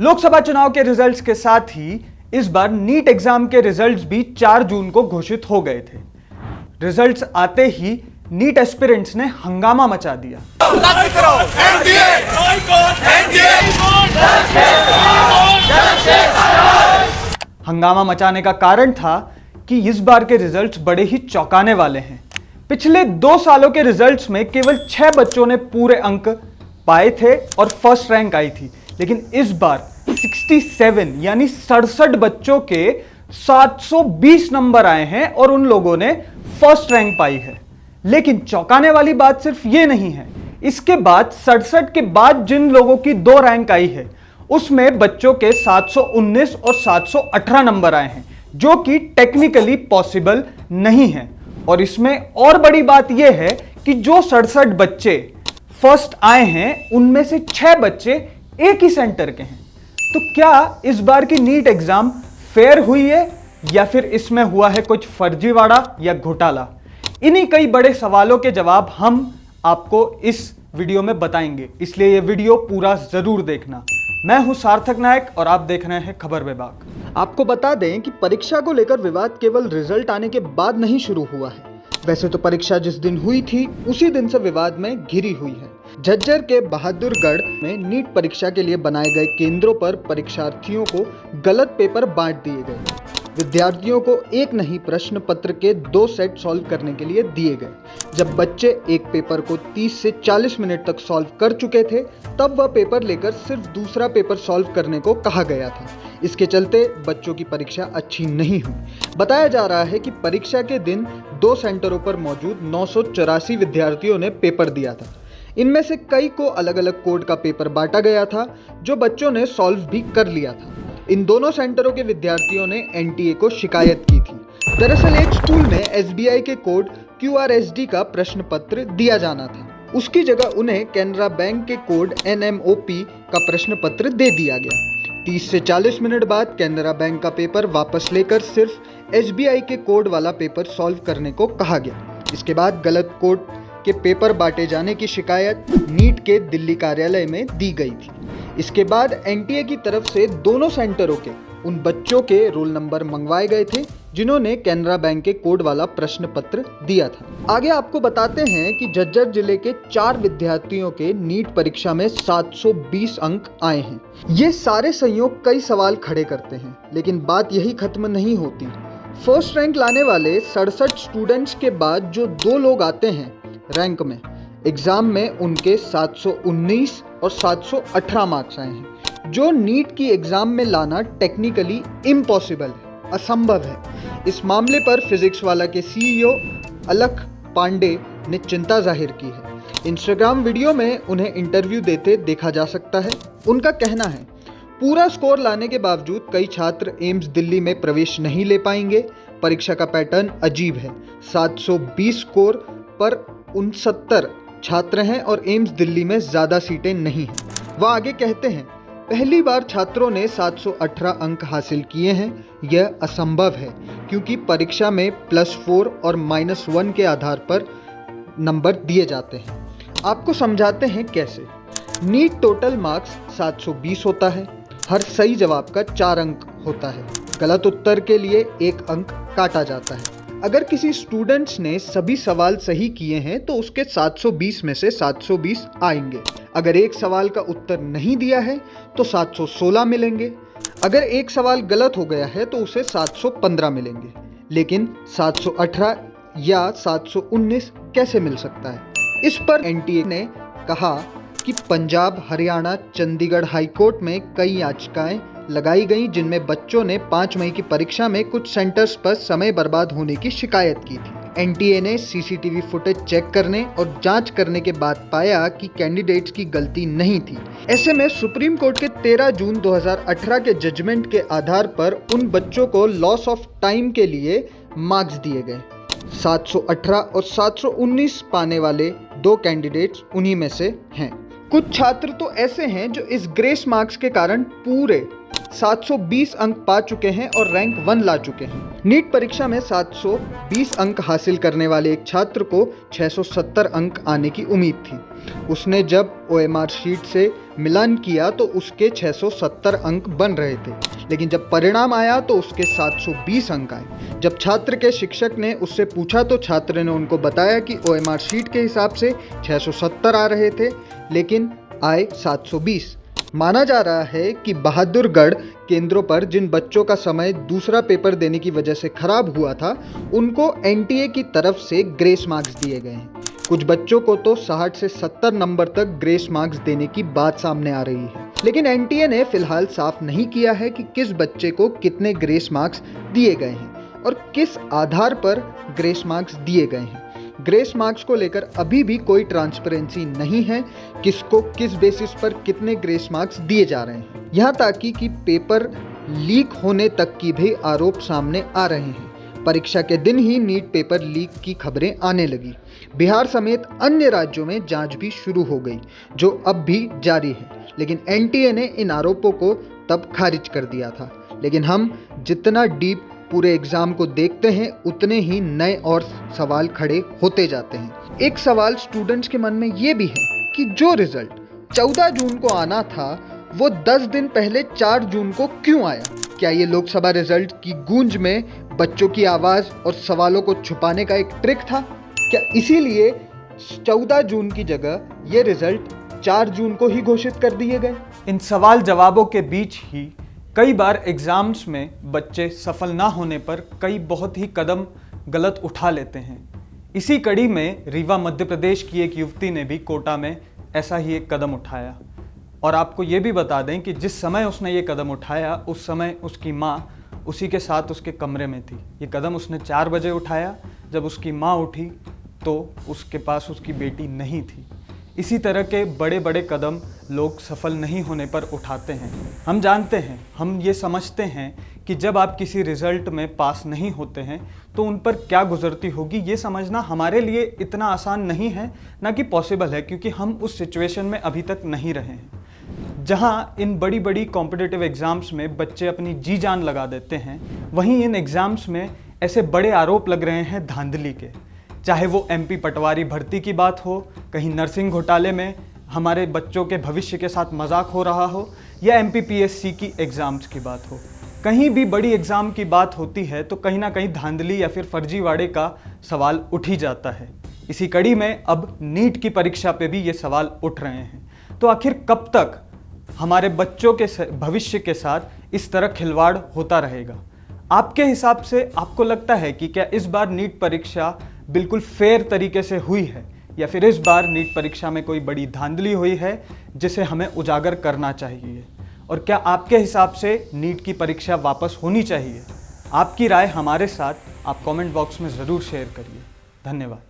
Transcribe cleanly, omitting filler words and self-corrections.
लोकसभा चुनाव के रिजल्ट्स के साथ ही इस बार नीट एग्जाम के रिजल्ट्स भी 4 जून को घोषित हो गए थे। रिजल्ट्स आते ही नीट एस्पिरेंट्स ने हंगामा मचा दिया। हंगामा मचाने का कारण था कि इस बार के रिजल्ट्स बड़े ही चौंकाने वाले हैं। पिछले 2 सालों के रिजल्ट्स में केवल 6 बच्चों ने पूरे अंक पाए थे और फर्स्ट रैंक आई थी, लेकिन इस बार 67 यानी 67 बच्चों के 720 नंबर आए हैं और उन लोगों ने फर्स्ट रैंक पाई है। लेकिन चौंकाने वाली बात सिर्फ ये नहीं है, इसके बाद 67 के बाद जिन लोगों की 2 रैंक आई है उसमें बच्चों के 719 और 718 नंबर आए हैं, जो कि टेक्निकली पॉसिबल नहीं है। और इसमें और बड़ी बात यह है कि जो 67 बच्चे फर्स्ट आए हैं उनमें से 6 बच्चे एक ही सेंटर के हैं। तो क्या इस बार की नीट एग्जाम फेयर हुई है या फिर इसमें हुआ है कुछ फर्जीवाड़ा या घोटाला? इन्हीं कई बड़े सवालों के जवाब हम आपको इस वीडियो में बताएंगे, इसलिए यह वीडियो पूरा जरूर देखना। मैं हूं सार्थक नायक और आप देख रहे हैं खबर विभाग। आपको बता दें कि परीक्षा को लेकर विवाद केवल रिजल्ट आने के बाद नहीं शुरू हुआ है। वैसे तो परीक्षा जिस दिन हुई थी उसी दिन से विवाद में घिरी हुई है। झज्जर के बहादुरगढ़ में नीट परीक्षा के लिए बनाए गए केंद्रों पर परीक्षार्थियों को गलत पेपर बांट दिए गए। विद्यार्थियों को एक नहीं प्रश्न पत्र के 2 सेट सॉल्व करने के लिए दिए गए। जब बच्चे एक पेपर को 30 से 40 मिनट तक सॉल्व कर चुके थे, तब वह पेपर लेकर सिर्फ दूसरा पेपर सॉल्व करने को कहा गया था। इसके चलते बच्चों की परीक्षा अच्छी नहीं हुई। बताया जा रहा है कि परीक्षा के दिन 2 सेंटरों पर मौजूद 984 विद्यार्थियों ने पेपर दिया था। इनमें से कई को अलग अलग कोड का पेपर बांटा गया था, जो बच्चों ने सॉल्व भी कर लिया था। इन दोनों सेंटरों के विद्यार्थियों ने एनटीए को शिकायत की थी। दरअसल एक स्कूल में एसबीआई के कोड QRSD का प्रश्न पत्र दिया जाना था, उसकी जगह उन्हें कैनरा बैंक के कोड NMOP का प्रश्न पत्र दे दिया गया। 30 से 40 मिनट बाद कैनरा बैंक का पेपर वापस लेकर सिर्फ SBI के कोड वाला पेपर सॉल्व करने को कहा गया। इसके बाद गलत कोड के पेपर बांटे जाने की शिकायत नीट के दिल्ली कार्यालय में दी गई थी। इसके बाद एनटीए की तरफ से दोनों सेंटरों के उन बच्चों के रोल नंबर मंगवाए गए थे जिन्होंने कैनरा बैंक के कोड वाला प्रश्न पत्र दिया था। आगे आपको बताते हैं कि झज्जर जिले के 4 विद्यार्थियों के नीट परीक्षा में 720 अंक आए हैं। ये सारे संयोग कई सवाल खड़े करते हैं, लेकिन बात यही खत्म नहीं होती। फर्स्ट रैंक लाने वाले 67 स्टूडेंट्स के बाद जो 2 लोग आते हैं रैंक में, एग्जाम में उनके 719 और 718 मार्क्स आए हैं, जो नीट की एग्जाम में लाना टेक्निकली इम्पॉसिबल है, असंभव है। इस मामले पर फिजिक्स वाला के CEO अलख पांडे ने चिंता जाहिर की है। इंस्टाग्राम वीडियो में उन्हें इंटरव्यू देते देखा जा सकता है। उनका कहना है, पूरा स्कोर लाने के बावजूद कई छात्र एम्स दिल्ली में प्रवेश नहीं ले पाएंगे। परीक्षा का पैटर्न अजीब है। 720 स्कोर पर 69 छात्र हैं और एम्स दिल्ली में ज़्यादा सीटें नहीं हैं। वह आगे कहते हैं, पहली बार छात्रों ने 718 अंक हासिल किए हैं। यह असंभव है क्योंकि परीक्षा में +4 और -1 के आधार पर नंबर दिए जाते हैं। आपको समझाते हैं कैसे। नीट टोटल मार्क्स 720 होता है। हर सही जवाब का 4 अंक होता है। गलत उत्तर के लिए 1 अंक काटा जाता है। अगर किसी स्टूडेंट्स ने सभी सवाल सही किए हैं तो उसके 720 में से 720 आएंगे। अगर एक सवाल का उत्तर नहीं दिया है तो 716 मिलेंगे। अगर एक सवाल गलत हो गया है तो उसे 715 मिलेंगे। लेकिन 718 या 719 कैसे मिल सकता है? इस पर एनटीए ने कहा कि पंजाब, हरियाणा, चंडीगढ़ हाईकोर्ट में कई याचिकाएं लगाई गई, जिनमें बच्चों ने 5 मई की परीक्षा में कुछ सेंटर्स पर समय बर्बाद होने की शिकायत की थी। एनटीए ने सीसीटीवी फुटेज चेक करने और जांच करने के बाद पाया कि कैंडिडेट्स की गलती नहीं थी। ऐसे में सुप्रीम कोर्ट के 13 जून 2018 के जजमेंट के आधार पर उन बच्चों को लॉस ऑफ टाइम के लिए मार्क्स दिए गए। 718 और 719 पाने वाले 2 कैंडिडेट्स उन्हीं में से हैं। कुछ छात्र तो ऐसे हैं जो इस ग्रेस मार्क्स के कारण पूरे 720 अंक पा चुके हैं और रैंक 1 ला चुके हैं। नीट परीक्षा में 720 अंक हासिल करने वाले एक छात्र को 670 अंक आने की उम्मीद थी। उसने जब OMR शीट से मिलान किया तो उसके 670 अंक बन रहे थे, लेकिन जब परिणाम आया तो उसके 720 अंक आए। जब छात्र के शिक्षक ने उससे पूछा तो छात्र ने उनको बताया कि OMR शीट के हिसाब से 670 आ रहे थे, लेकिन आए 720। माना जा रहा है कि बहादुरगढ़ केंद्रों पर जिन बच्चों का समय दूसरा पेपर देने की वजह से खराब हुआ था, उनको NTA की तरफ से ग्रेस मार्क्स दिए गए हैं। कुछ बच्चों को तो 60 से 70 नंबर तक ग्रेस मार्क्स देने की बात सामने आ रही है, लेकिन NTA ने फिलहाल साफ नहीं किया है कि किस बच्चे को कितने ग्रेस मार्क्स दिए गए हैं और किस आधार पर ग्रेस मार्क्स दिए गए हैं। ग्रेस मार्क्स को लेकर अभी भी कोई ट्रांसपेरेंसी नहीं है, किसको किस बेसिस पर कितने ग्रेस मार्क्स दिए जा रहे हैं। यहाँ तक कि पेपर लीक होने तक की भी आरोप सामने आ रहे हैं। परीक्षा के दिन ही नीट पेपर लीक की खबरें आने लगी। बिहार समेत अन्य राज्यों में जांच भी शुरू हो गई, जो अब भी जारी है, लेकिन NTA ने इन आरोपों को तब खारिज कर दिया था। लेकिन हम जितना डीप पूरे एग्जाम को देखते हैं, उतने ही नए और सवाल खड़े होते जाते हैं। एक सवाल स्टूडेंट्स के मन में ये भी है कि जो रिजल्ट 14 जून को आना था, वो 10 दिन पहले 4 जून को क्यों आया? क्या ये लोकसभा रिजल्ट की गूंज में बच्चों की आवाज़ और सवालों को छुपाने का एक ट्रिक था? क्या इसीलिए 14 जून की जगह ये रिजल्ट 4 जून को ही घोषित कर दिए गए? इन सवाल जवाबों के बीच ही कई बार एग्जाम्स में बच्चे सफल ना होने पर कई बहुत ही कदम गलत उठा लेते हैं। इसी कड़ी में रीवा मध्य प्रदेश की एक युवती ने भी कोटा में ऐसा ही एक कदम उठाया। और आपको ये भी बता दें कि जिस समय उसने ये कदम उठाया, उस समय उसकी माँ उसी के साथ उसके कमरे में थी। ये कदम उसने 4 बजे उठाया। जब उसकी माँ उठी तो उसके पास उसकी बेटी नहीं थी। इसी तरह के बड़े बड़े कदम लोग सफल नहीं होने पर उठाते हैं। हम जानते हैं, हम ये समझते हैं कि जब आप किसी रिज़ल्ट में पास नहीं होते हैं तो उन पर क्या गुजरती होगी, ये समझना हमारे लिए इतना आसान नहीं है, ना कि पॉसिबल है, क्योंकि हम उस सिचुएशन में अभी तक नहीं रहे हैं जहाँ इन बड़ी बड़ी कॉम्पिटिटिव एग्ज़ाम्स में बच्चे अपनी जी जान लगा देते हैं। वहीं इन एग्ज़ाम्स में ऐसे बड़े आरोप लग रहे हैं धांधली के, चाहे वो MP पटवारी भर्ती की बात हो, कहीं नर्सिंग घोटाले में हमारे बच्चों के भविष्य के साथ मजाक हो रहा हो, या MP PSC की एग्ज़ाम्स की बात हो। कहीं भी बड़ी एग्ज़ाम की बात होती है तो कहीं ना कहीं धांधली या फिर फर्जीवाड़े का सवाल उठ ही जाता है। इसी कड़ी में अब नीट की परीक्षा पे भी ये सवाल उठ रहे हैं। तो आखिर कब तक हमारे बच्चों के भविष्य के साथ इस तरह खिलवाड़ होता रहेगा? आपके हिसाब से आपको लगता है कि क्या इस बार नीट परीक्षा बिल्कुल फेयर तरीके से हुई है, या फिर इस बार नीट परीक्षा में कोई बड़ी धांधली हुई है जिसे हमें उजागर करना चाहिए? और क्या आपके हिसाब से नीट की परीक्षा वापस होनी चाहिए? आपकी राय हमारे साथ आप कमेंट बॉक्स में ज़रूर शेयर करिए। धन्यवाद।